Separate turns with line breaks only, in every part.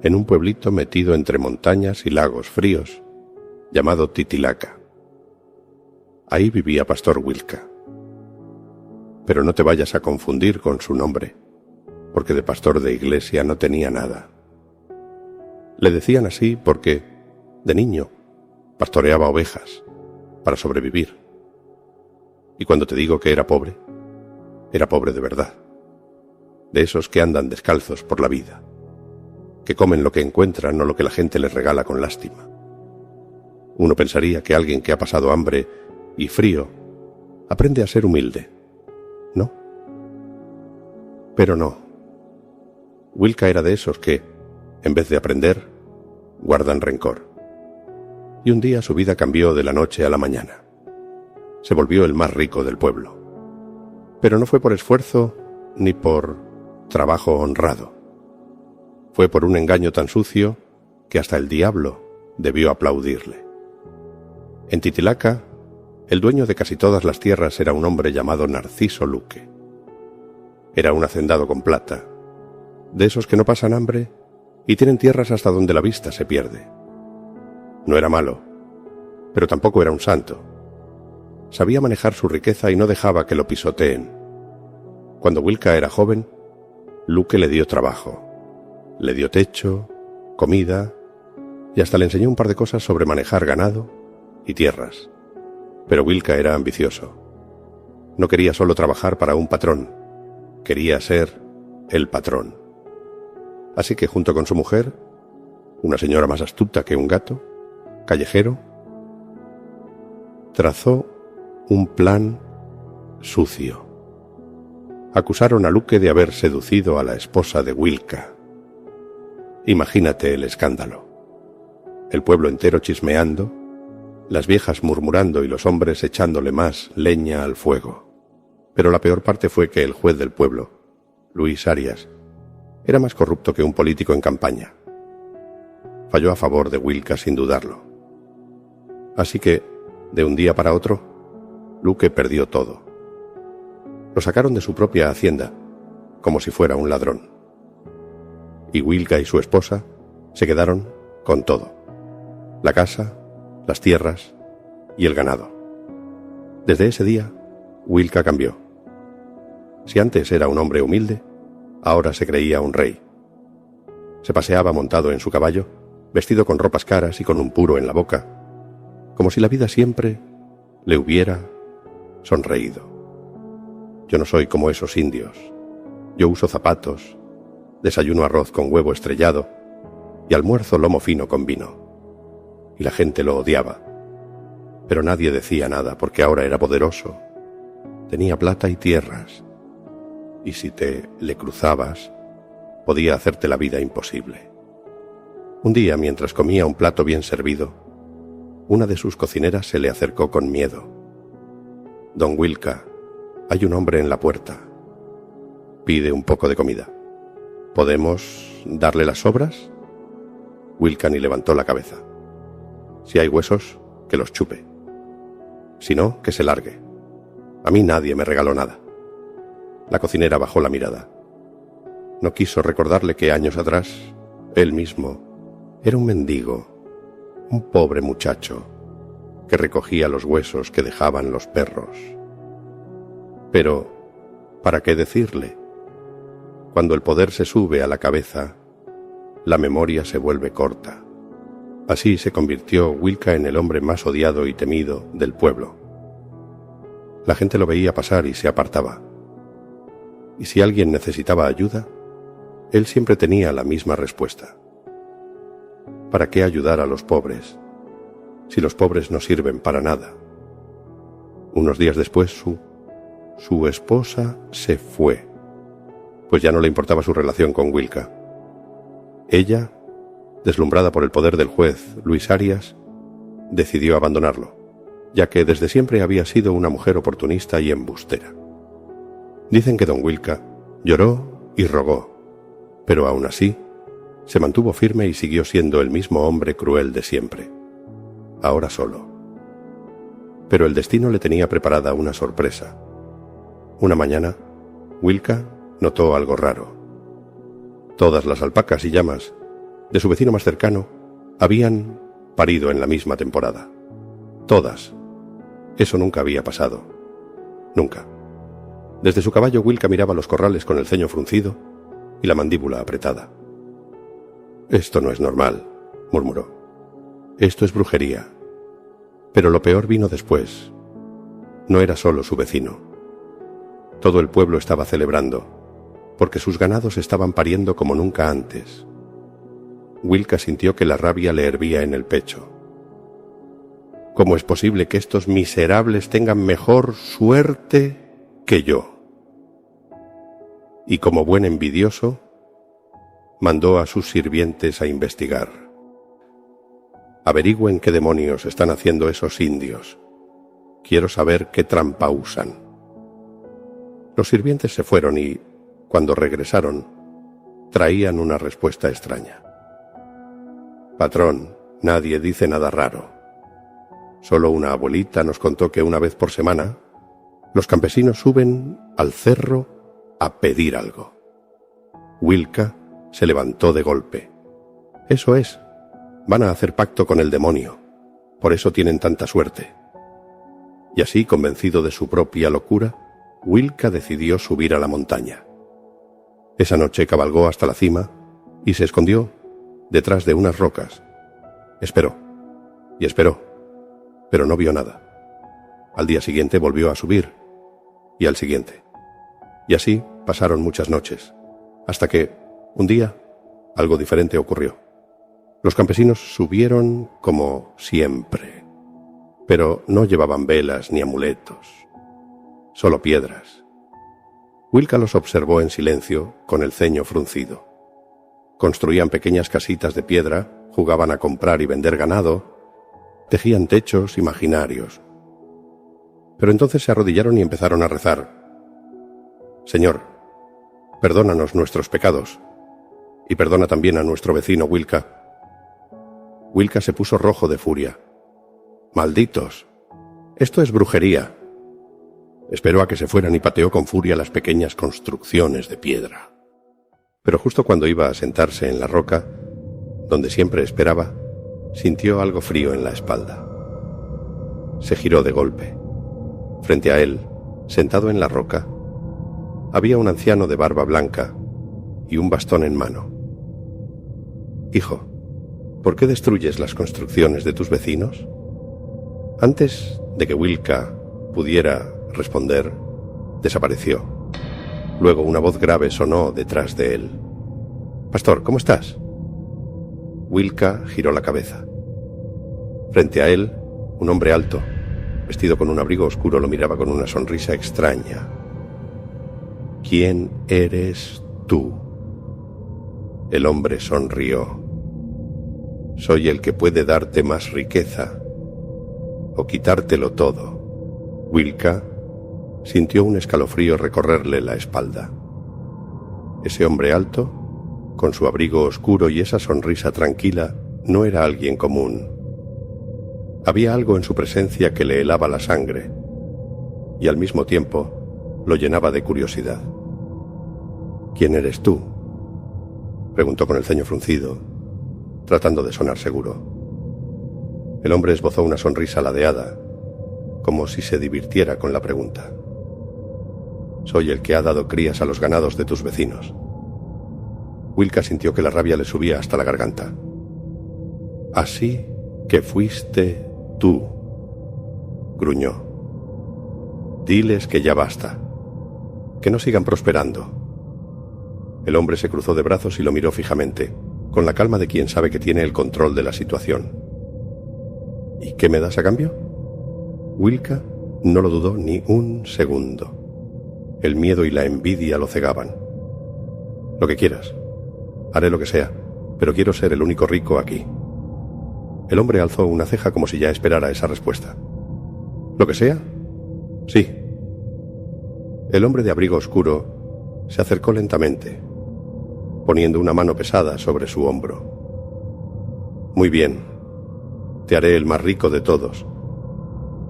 en un pueblito metido entre montañas y lagos fríos, llamado Titilaca. Ahí vivía Pastor Wilka. Pero no te vayas a confundir con su nombre, porque de pastor de iglesia no tenía nada. Le decían así porque, de niño, pastoreaba ovejas para sobrevivir. Y cuando te digo que era pobre de verdad. De esos que andan descalzos por la vida, que comen lo que encuentran o lo que la gente les regala con lástima. Uno pensaría que alguien que ha pasado hambre y frío aprende a ser humilde, ¿no? Pero no. Wilka era de esos que, en vez de aprender, guardan rencor. Y un día su vida cambió de la noche a la mañana. Se volvió el más rico del pueblo. Pero no fue por esfuerzo ni por trabajo honrado. Fue por un engaño tan sucio que hasta el diablo debió aplaudirle. En Titilaca, el dueño de casi todas las tierras era un hombre llamado Narciso Luque. Era un hacendado con plata, de esos que no pasan hambre y tienen tierras hasta donde la vista se pierde. No era malo, pero tampoco era un santo. Sabía manejar su riqueza y no dejaba que lo pisoteen. Cuando Wilka era joven, Luque le dio trabajo, le dio techo, comida y hasta le enseñó un par de cosas sobre manejar ganado y tierras. Pero Wilka era ambicioso. No quería solo trabajar para un patrón, quería ser el patrón. Así que junto con su mujer, una señora más astuta que un gato, callejero, trazó un plan sucio. Acusaron a Luque de haber seducido a la esposa de Wilka. Imagínate el escándalo. El pueblo entero chismeando, las viejas murmurando y los hombres echándole más leña al fuego. Pero la peor parte fue que el juez del pueblo, Luis Arias, era más corrupto que un político en campaña. Falló a favor de Wilka sin dudarlo. Así que, de un día para otro, Luque perdió todo. Lo sacaron de su propia hacienda, como si fuera un ladrón. Y Wilka y su esposa se quedaron con todo: la casa, las tierras y el ganado. Desde ese día, Wilka cambió. Si antes era un hombre humilde, ahora se creía un rey. Se paseaba montado en su caballo, vestido con ropas caras y con un puro en la boca, como si la vida siempre le hubiera sonreído. Yo no soy como esos indios. Yo uso zapatos, desayuno arroz con huevo estrellado y almuerzo lomo fino con vino. Y la gente lo odiaba. Pero nadie decía nada porque ahora era poderoso. Tenía plata y tierras. Y si te le cruzabas, podía hacerte la vida imposible. Un día, mientras comía un plato bien servido, una de sus cocineras se le acercó con miedo. «Don Wilka, hay un hombre en la puerta. Pide un poco de comida. ¿Podemos darle las sobras?» Wilka ni levantó la cabeza. «Si hay huesos, que los chupe. Si no, que se largue. A mí nadie me regaló nada». La cocinera bajó la mirada. No quiso recordarle que años atrás, él mismo era un mendigo, un pobre muchacho que recogía los huesos que dejaban los perros. Pero, ¿para qué decirle? Cuando el poder se sube a la cabeza, la memoria se vuelve corta. Así se convirtió Wilka en el hombre más odiado y temido del pueblo. La gente lo veía pasar y se apartaba. Y si alguien necesitaba ayuda, él siempre tenía la misma respuesta. ¿Para qué ayudar a los pobres, si los pobres no sirven para nada? Unos días después su esposa se fue, pues ya no le importaba su relación con Wilka. Ella, deslumbrada por el poder del juez Luis Arias, decidió abandonarlo, ya que desde siempre había sido una mujer oportunista y embustera. Dicen que don Wilka lloró y rogó, pero aún así se mantuvo firme y siguió siendo el mismo hombre cruel de siempre, ahora solo. Pero el destino le tenía preparada una sorpresa. Una mañana, Wilka notó algo raro. Todas las alpacas y llamas de su vecino más cercano, habían parido en la misma temporada. Todas. Eso nunca había pasado. Nunca. Desde su caballo, Wilka miraba los corrales con el ceño fruncido y la mandíbula apretada. «Esto no es normal», murmuró. «Esto es brujería». Pero lo peor vino después. No era solo su vecino. Todo el pueblo estaba celebrando, porque sus ganados estaban pariendo como nunca antes. Wilka sintió que la rabia le hervía en el pecho. ¿Cómo es posible que estos miserables tengan mejor suerte que yo? Y como buen envidioso, mandó a sus sirvientes a investigar. Averigüen qué demonios están haciendo esos indios. Quiero saber qué trampa usan. Los sirvientes se fueron y, cuando regresaron, traían una respuesta extraña. «Patrón, nadie dice nada raro. Solo una abuelita nos contó que una vez por semana los campesinos suben al cerro a pedir algo». Wilka se levantó de golpe. «Eso es. Van a hacer pacto con el demonio. Por eso tienen tanta suerte». Y así, convencido de su propia locura, Wilka decidió subir a la montaña. Esa noche cabalgó hasta la cima y se escondió detrás de unas rocas. Esperó y esperó, pero no vio nada. Al día siguiente volvió a subir, y al siguiente. Y así pasaron muchas noches, hasta que, un día, algo diferente ocurrió. Los campesinos subieron como siempre, pero no llevaban velas ni amuletos, solo piedras. Wilka los observó en silencio, con el ceño fruncido. Construían pequeñas casitas de piedra, jugaban a comprar y vender ganado, tejían techos imaginarios. Pero entonces se arrodillaron y empezaron a rezar. «Señor, perdónanos nuestros pecados, y perdona también a nuestro vecino Wilka». Wilka se puso rojo de furia. «¡Malditos! Esto es brujería». Esperó a que se fueran y pateó con furia las pequeñas construcciones de piedra. Pero justo cuando iba a sentarse en la roca, donde siempre esperaba, sintió algo frío en la espalda. Se giró de golpe. Frente a él, sentado en la roca, había un anciano de barba blanca y un bastón en mano. «Hijo, ¿por qué destruyes las construcciones de tus vecinos?». Antes de que Wilka pudiera responder, desapareció. Luego una voz grave sonó detrás de él. «Pastor, ¿cómo estás?». Wilka giró la cabeza. Frente a él, un hombre alto, vestido con un abrigo oscuro, lo miraba con una sonrisa extraña. «¿Quién eres tú?». El hombre sonrió. «Soy el que puede darte más riqueza o quitártelo todo». Wilka sintió un escalofrío recorrerle la espalda. Ese hombre alto, con su abrigo oscuro y esa sonrisa tranquila, no era alguien común. Había algo en su presencia que le helaba la sangre y al mismo tiempo lo llenaba de curiosidad. «¿Quién eres tú?», preguntó con el ceño fruncido, tratando de sonar seguro. El hombre esbozó una sonrisa ladeada, como si se divirtiera con la pregunta. «Soy el que ha dado crías a los ganados de tus vecinos». Wilka sintió que la rabia le subía hasta la garganta. «Así que fuiste tú», gruñó. «Diles que ya basta, que no sigan prosperando». El hombre se cruzó de brazos y lo miró fijamente, con la calma de quien sabe que tiene el control de la situación. «¿Y qué me das a cambio?». Wilka no lo dudó ni un segundo. El miedo y la envidia lo cegaban. «Lo que quieras. Haré lo que sea, pero quiero ser el único rico aquí». El hombre alzó una ceja como si ya esperara esa respuesta. «¿Lo que sea?». «Sí». El hombre de abrigo oscuro se acercó lentamente, poniendo una mano pesada sobre su hombro. «Muy bien. Te haré el más rico de todos.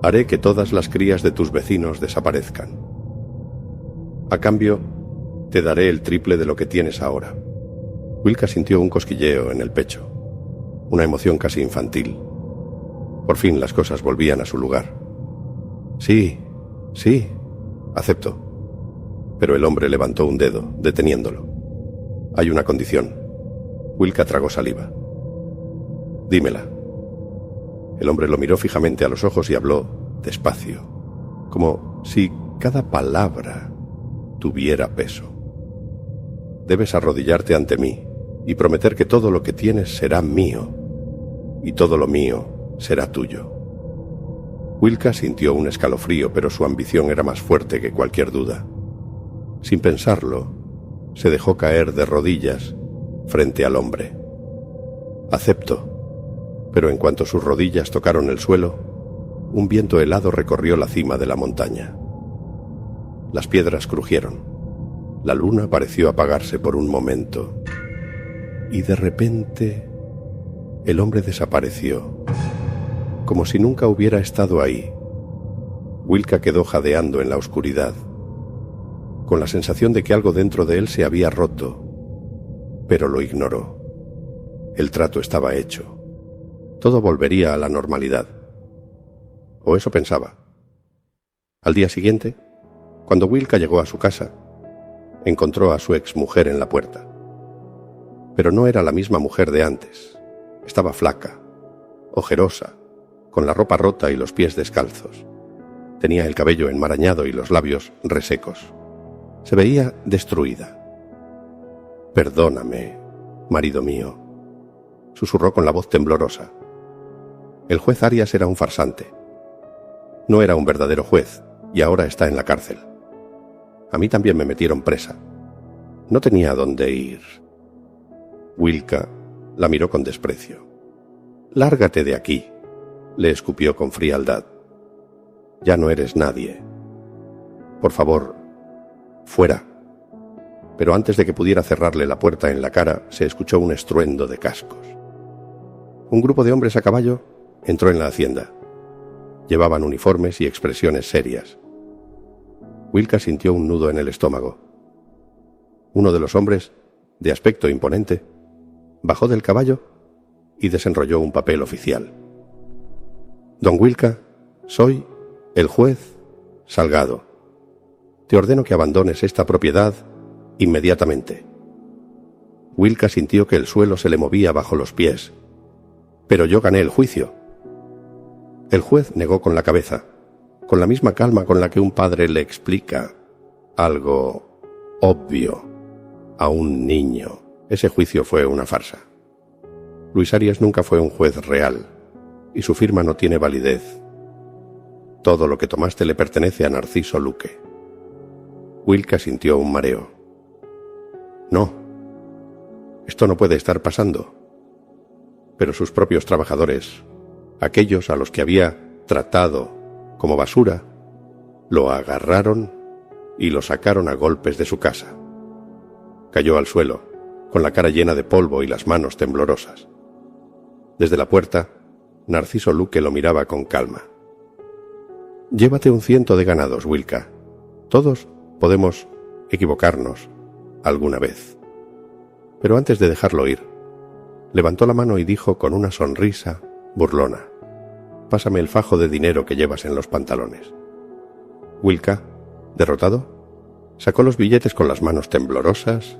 Haré que todas las crías de tus vecinos desaparezcan. A cambio, te daré el triple de lo que tienes ahora. Wilka sintió un cosquilleo en el pecho, una emoción casi infantil. Por fin las cosas volvían a su lugar. Sí, acepto. Pero el hombre levantó un dedo, deteniéndolo. Hay una condición. Wilka tragó saliva. Dímela. El hombre lo miró fijamente a los ojos y habló despacio, como si cada palabra tuviera peso. Debes arrodillarte ante mí y prometer que todo lo que tienes será mío, y todo lo mío será tuyo. Wilka sintió un escalofrío, pero su ambición era más fuerte que cualquier duda. Sin pensarlo, se dejó caer de rodillas frente al hombre. Acepto, pero en cuanto sus rodillas tocaron el suelo, un viento helado recorrió la cima de la montaña. Las piedras crujieron. La luna pareció apagarse por un momento. Y de repente, el hombre desapareció, como si nunca hubiera estado ahí. Wilka quedó jadeando en la oscuridad, con la sensación de que algo dentro de él se había roto, pero lo ignoró. El trato estaba hecho. Todo volvería a la normalidad. O eso pensaba. Al día siguiente, cuando Wilka llegó a su casa, encontró a su exmujer en la puerta. Pero no era la misma mujer de antes. Estaba flaca, ojerosa, con la ropa rota y los pies descalzos. Tenía el cabello enmarañado y los labios resecos. Se veía destruida. «Perdóname, marido mío», susurró con la voz temblorosa. El juez Arias era un farsante. No era un verdadero juez, y ahora está en la cárcel. A mí también me metieron presa. No tenía dónde ir. Wilka la miró con desprecio. «Lárgate de aquí», le escupió con frialdad. «Ya no eres nadie. Por favor, fuera». Pero antes de que pudiera cerrarle la puerta en la cara, se escuchó un estruendo de cascos. Un grupo de hombres a caballo entró en la hacienda. Llevaban uniformes y expresiones serias. Wilka sintió un nudo en el estómago. Uno de los hombres, de aspecto imponente, bajó del caballo y desenrolló un papel oficial. «Don Wilka, soy el juez Salgado. Te ordeno que abandones esta propiedad inmediatamente». Wilka sintió que el suelo se le movía bajo los pies. «Pero yo gané el juicio». El juez negó con la cabeza, con la misma calma con la que un padre le explica algo obvio a un niño. Ese juicio fue una farsa. Luis Arias nunca fue un juez real, y su firma no tiene validez. Todo lo que tomaste le pertenece a Narciso Luque. Wilka sintió un mareo. No, esto no puede estar pasando. Pero sus propios trabajadores, aquellos a los que había tratado como basura, lo agarraron y lo sacaron a golpes de su casa. Cayó al suelo, con la cara llena de polvo y las manos temblorosas. Desde la puerta, Narciso Luque lo miraba con calma. «Llévate 100 de ganados, Wilka. Todos podemos equivocarnos alguna vez». Pero antes de dejarlo ir, levantó la mano y dijo con una sonrisa burlona: «Pásame el fajo de dinero que llevas en los pantalones». Wilka, derrotado, sacó los billetes con las manos temblorosas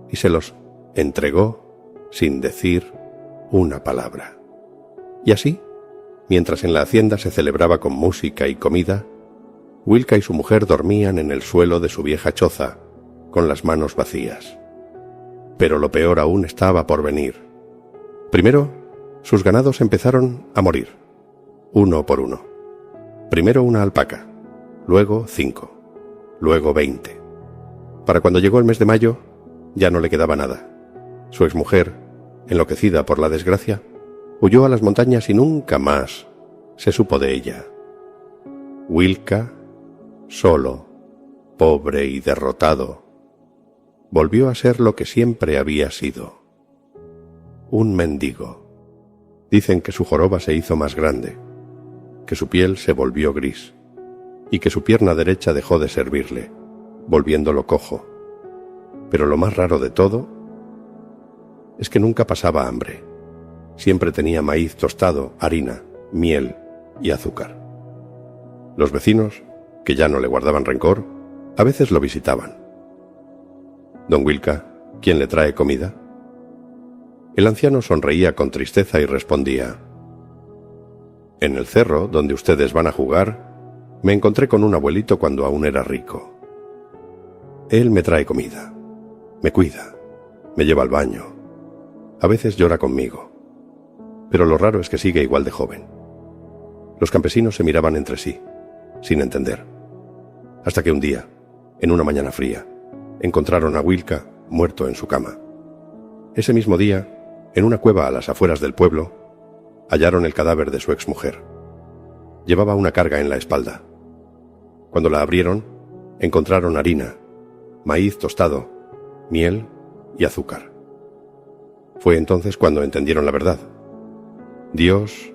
y se los entregó sin decir una palabra. Y así, mientras en la hacienda se celebraba con música y comida, Wilka y su mujer dormían en el suelo de su vieja choza, con las manos vacías. Pero lo peor aún estaba por venir. Primero, sus ganados empezaron a morir, uno por uno. Primero una alpaca, luego 5, luego 20. Para cuando llegó el mes de mayo, ya no le quedaba nada. Su exmujer, enloquecida por la desgracia, huyó a las montañas y nunca más se supo de ella. Wilka, solo, pobre y derrotado, volvió a ser lo que siempre había sido: un mendigo. Dicen que su joroba se hizo más grande, que su piel se volvió gris y que su pierna derecha dejó de servirle, volviéndolo cojo. Pero lo más raro de todo es que nunca pasaba hambre. Siempre tenía maíz tostado, harina, miel y azúcar. Los vecinos, que ya no le guardaban rencor, a veces lo visitaban. «Don Wilka, ¿quién le trae comida?». El anciano sonreía con tristeza y respondía: «En el cerro, donde ustedes van a jugar, me encontré con un abuelito cuando aún era rico. Él me trae comida, me cuida, me lleva al baño, a veces llora conmigo, pero lo raro es que sigue igual de joven». Los campesinos se miraban entre sí, sin entender, hasta que un día, en una mañana fría, encontraron a Wilka muerto en su cama. Ese mismo día, en una cueva a las afueras del pueblo, hallaron el cadáver de su exmujer. Llevaba una carga en la espalda. Cuando la abrieron, encontraron harina, maíz tostado, miel y azúcar. Fue entonces cuando entendieron la verdad. Dios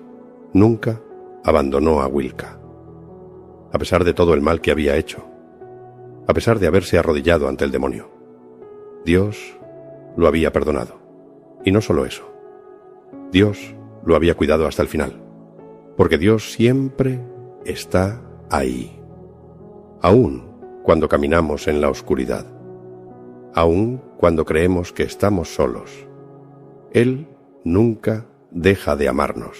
nunca abandonó a Wilka, a pesar de todo el mal que había hecho, a pesar de haberse arrodillado ante el demonio. Dios lo había perdonado. Y no solo eso. Dios lo había cuidado hasta el final, porque Dios siempre está ahí, aun cuando caminamos en la oscuridad, aun cuando creemos que estamos solos. Él nunca deja de amarnos.